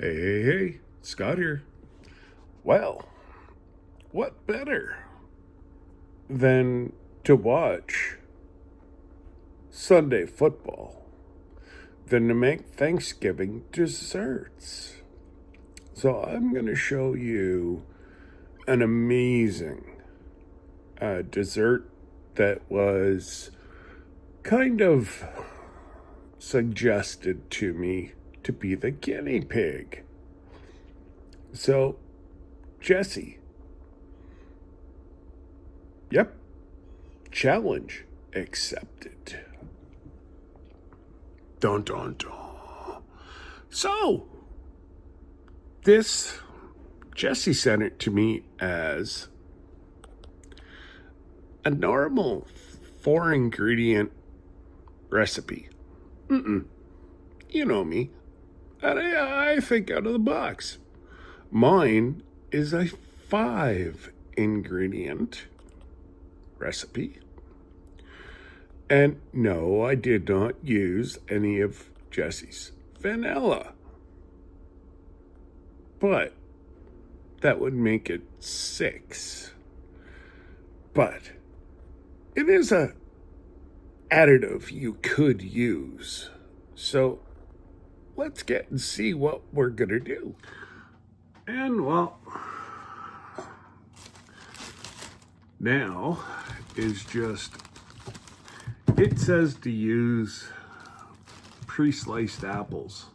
Hey, Scott here. Well, what better than to watch Sunday football than to make Thanksgiving desserts? So I'm going to show you an amazing dessert that was kind of suggested to me to be the guinea pig. So, Jesse, yep, challenge accepted. Dun dun dun. So, this, Jesse sent it to me as a normal 4-ingredient recipe. You know me. And I think out of the box. Mine is a 5-ingredient recipe. And no, I did not use any of Jesse's vanilla. But that would make it 6. But it is a additive you could use. So let's get and see what we're gonna do. And well, now is just, it says to use pre-sliced apples.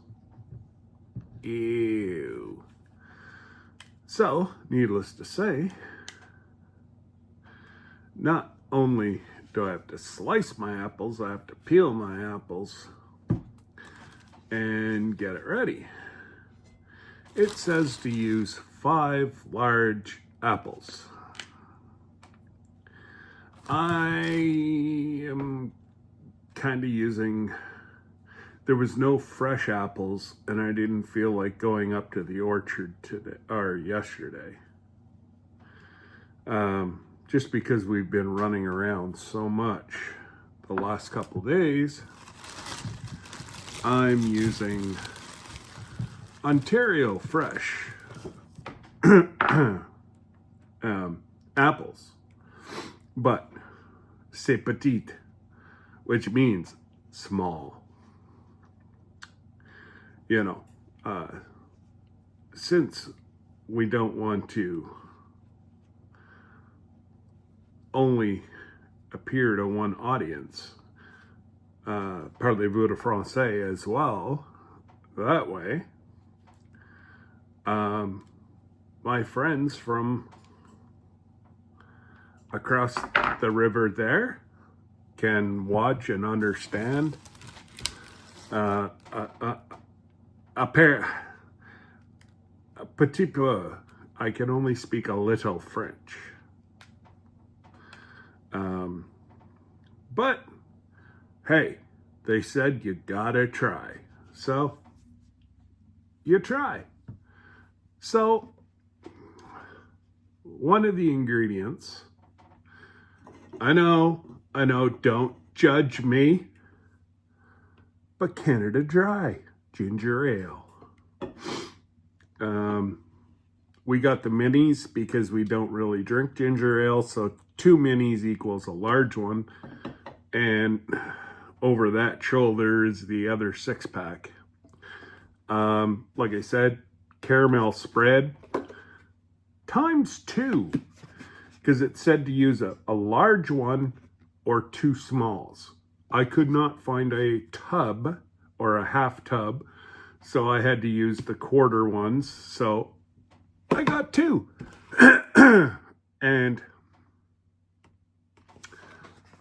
Ew. So, needless to say, not only do I have to slice my apples, I have to peel my apples and get it ready. It says to use 5 large apples. I am kind of using, there was no fresh apples and I didn't feel like going up to the orchard today or yesterday. Just because we've been running around so much the last couple days, I'm using Ontario fresh apples, but c'est petit, which means small. You know, since we don't want to only appear to one audience, parlez-vous de français as well, that way, my friends from across the river there can watch and understand a petit peu. I can only speak a little French. But hey, they said you gotta try. So you try. So one of the ingredients, I know, don't judge me, but Canada Dry Gingerale. We got the minis because we don't really drink ginger ale, so 2 minis equals a large one, and over that shoulder is the other 6-pack. Like I said, caramel spread times 2, because it said to use a large one or 2 smalls. I could not find a tub or a half tub, so I had to use the quarter ones. So I got 2. And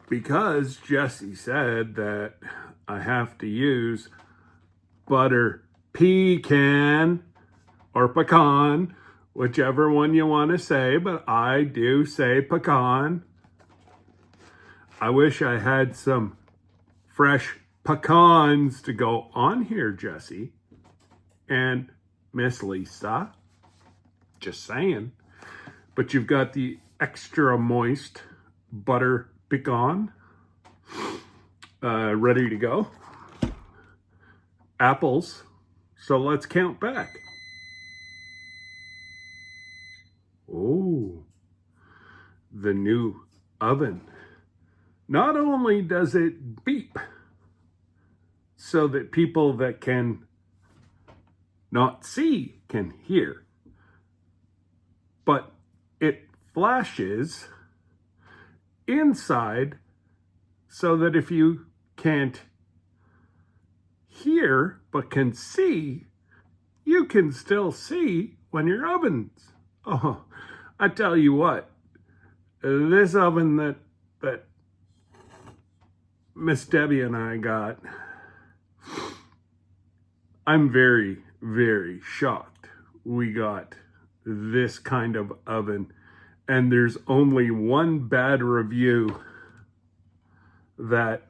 because Jesse said that I have to use butter pecan or pecan, whichever one you want to say, but I do say pecan. I wish I had some fresh pecans to go on here, Jesse and Miss Lisa. Just saying. But you've got the extra moist butter pecan ready to go. Apples. So let's count back. the new oven. Not only does it beep so that people that can not see can hear, but it flashes inside so that if you can't hear but can see, you can still see when your oven's. Oh, I tell you what, this oven that Miss Debbie and I got, I'm very, very shocked we got this kind of oven. And there's only one bad review that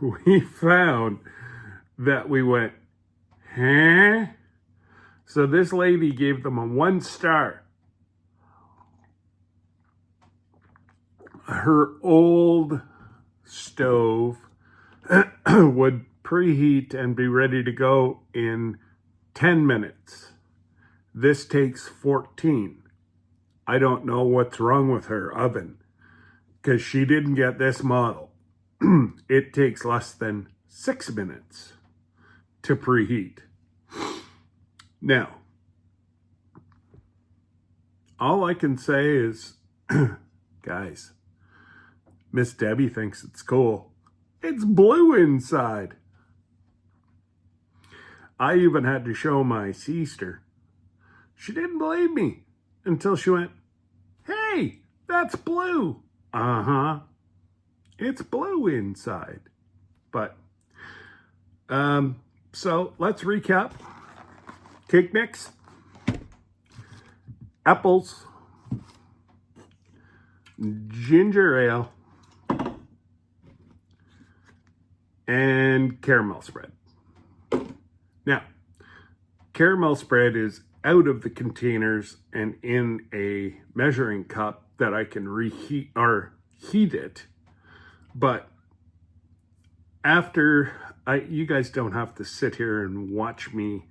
we found that we went, huh? So this lady gave them a 1 star. Her old stove would preheat and be ready to go in 10 minutes. This takes 14. I don't know what's wrong with her oven, because she didn't get this model. It takes less than 6 minutes to preheat. Now, all I can say is, guys, Miss Debbie thinks it's cool. It's blue inside. I even had to show my sister. She didn't believe me until she went, hey, that's blue. Uh-huh. It's blue inside. But, so let's recap. Cake mix, apples, ginger ale, and caramel spread. Now, caramel spread is out of the containers and in a measuring cup that I can reheat or heat it. But after you guys don't have to sit here and watch me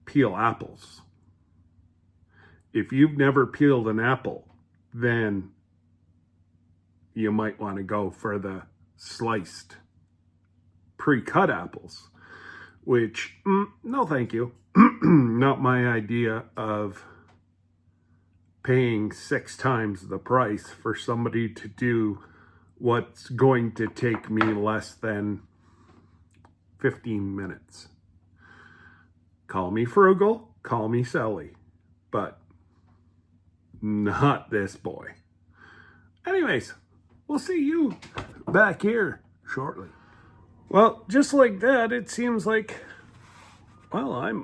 peel apples. If you've never peeled an apple, then you might want to go for the sliced pre-cut apples, which, no thank you. Not my idea of paying 6 times the price for somebody to do what's going to take me less than 15 minutes. Call me frugal, call me silly, but not this boy. Anyways, we'll see you back here shortly. Well, just like that, it seems like, well, I'm,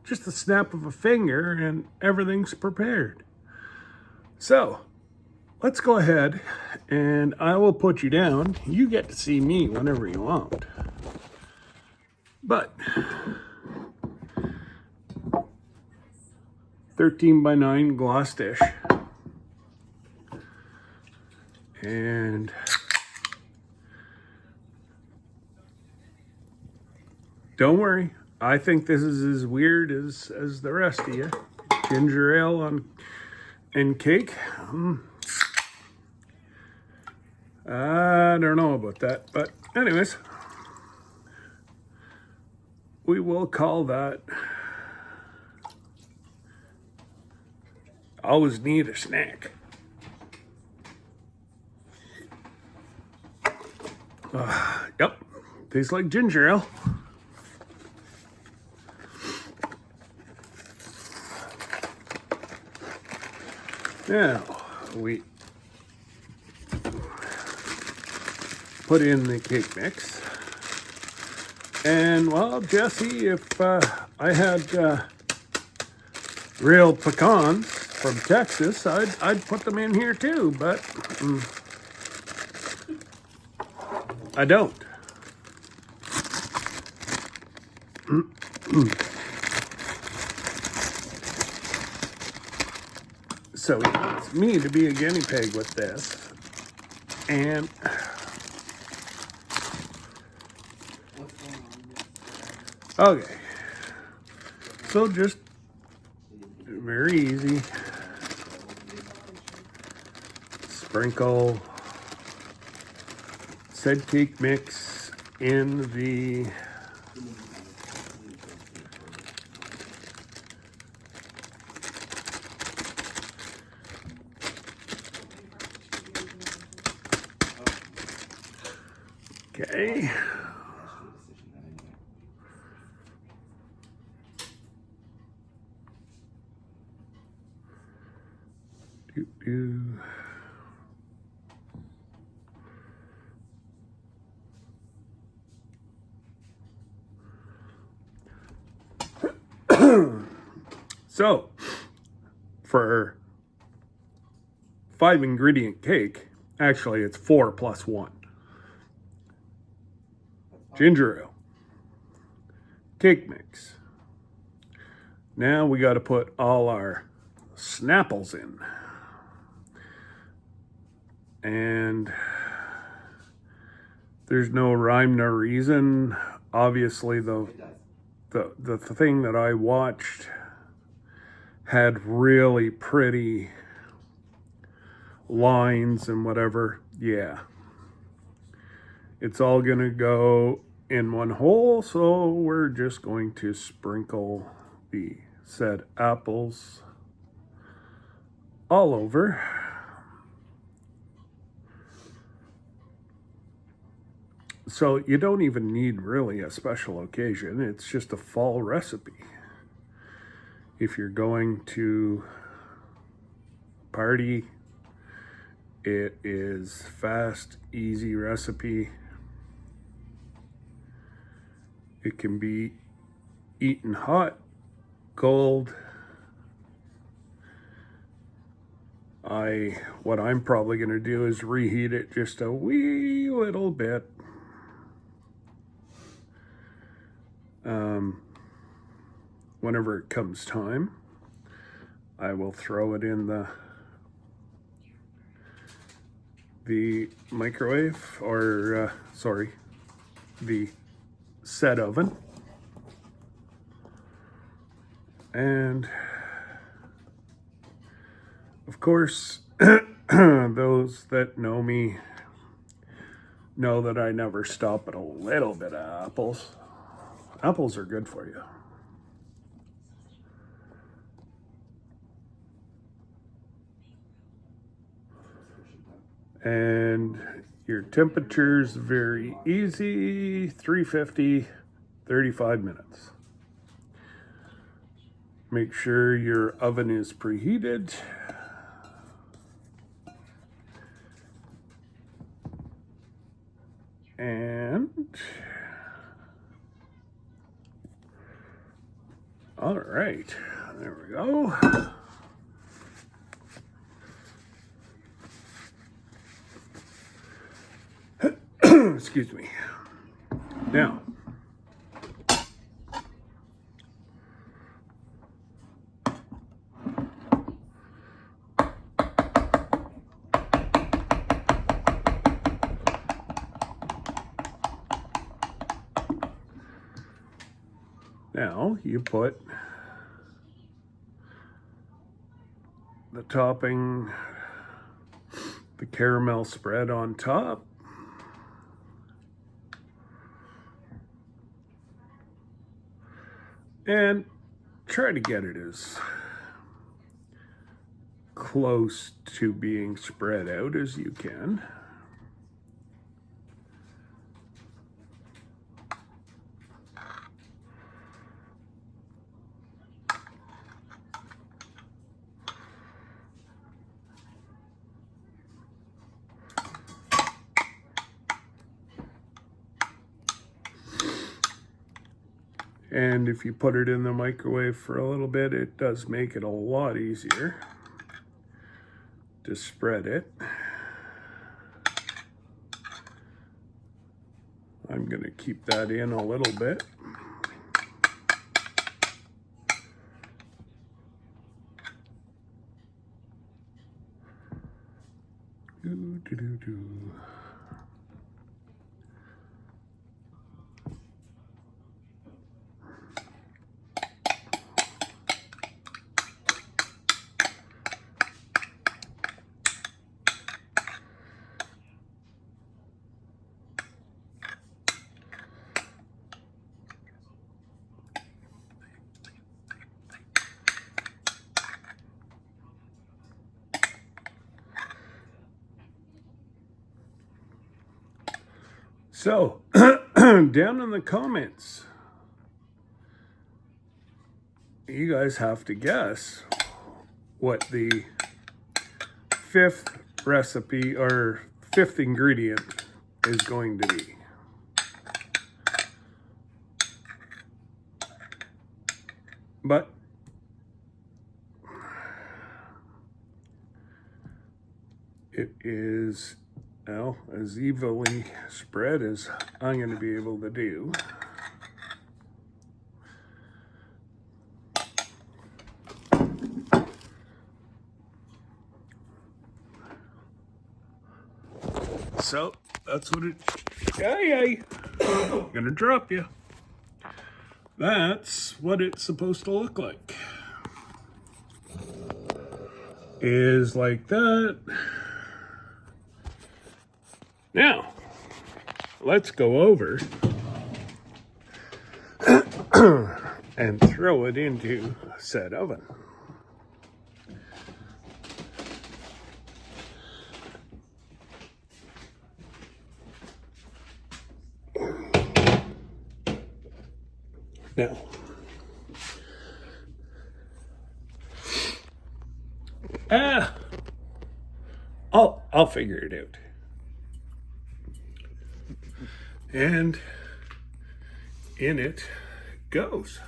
just the snap of a finger and everything's prepared. So, let's go ahead and I will put you down. You get to see me whenever you want. But 13x9 gloss dish. And don't worry, I think this is as weird as the rest of you. Ginger ale and cake. I don't know about that, but anyways, we will call that always need a snack. Yep, tastes like ginger ale. Now, we put in the cake mix. And, well, Jesse, if I had real pecans from Texas, I'd put them in here too, but I don't. So he wants me to be a guinea pig with this. And okay. So just Very easy. Sprinkle said cake mix in the okay. So, for 5 ingredient cake, actually it's 4 plus 1. Ginger ale, cake mix. Now we got to put all our Snapples in. And there's no rhyme nor reason. Obviously, the thing that I watched had really pretty lines and whatever. Yeah. It's all going to go in one hole, so we're just going to sprinkle the said apples all over. So you don't even need really a special occasion. It's just a fall recipe. If you're going to a party, it is fast, easy recipe. It can be eaten hot, cold. What I'm probably going to do is reheat it just a wee little bit. Whenever it comes time, I will throw it in the microwave, or the set oven. And of course, those that know me know that I never stop at a little bit of apples. Apples are good for you. And your temperature's very easy, 350, 35 minutes. Make sure your oven is preheated. And all right, there we go. Excuse me. Now, you put the topping, the caramel spread on top. And try to get it as close to being spread out as you can. And if you put it in the microwave for a little bit, it does make it a lot easier to spread it. I'm going to keep that in a little bit. So, down in the comments, you guys have to guess what the fifth recipe or fifth ingredient is going to be. But it is, well, as evenly spread as I'm going to be able to do. So that's what it, ay, gonna drop you. That's what it's supposed to look like. Is like that. Now, let's go over and throw it into said oven. Now, I'll figure it out. And in it goes.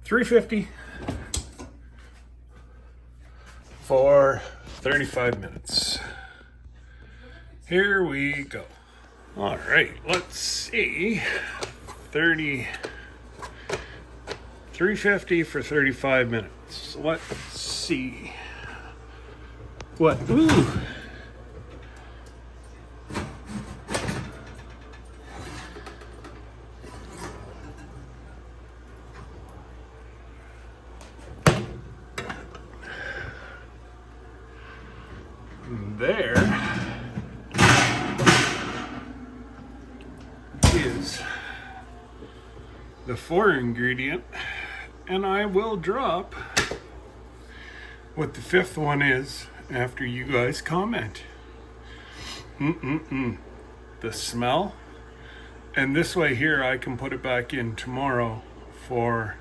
$350 for 35 minutes. Here we go. All right, let's see. $350 for 35 minutes. Let's see. What? Ooh. There is the 4 ingredient, and I will drop what the 5th one is after you guys comment. The smell, and this way here I can put it back in tomorrow for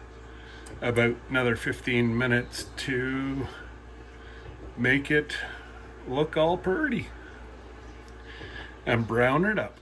about another 15 minutes to make it look all pretty and brown it up.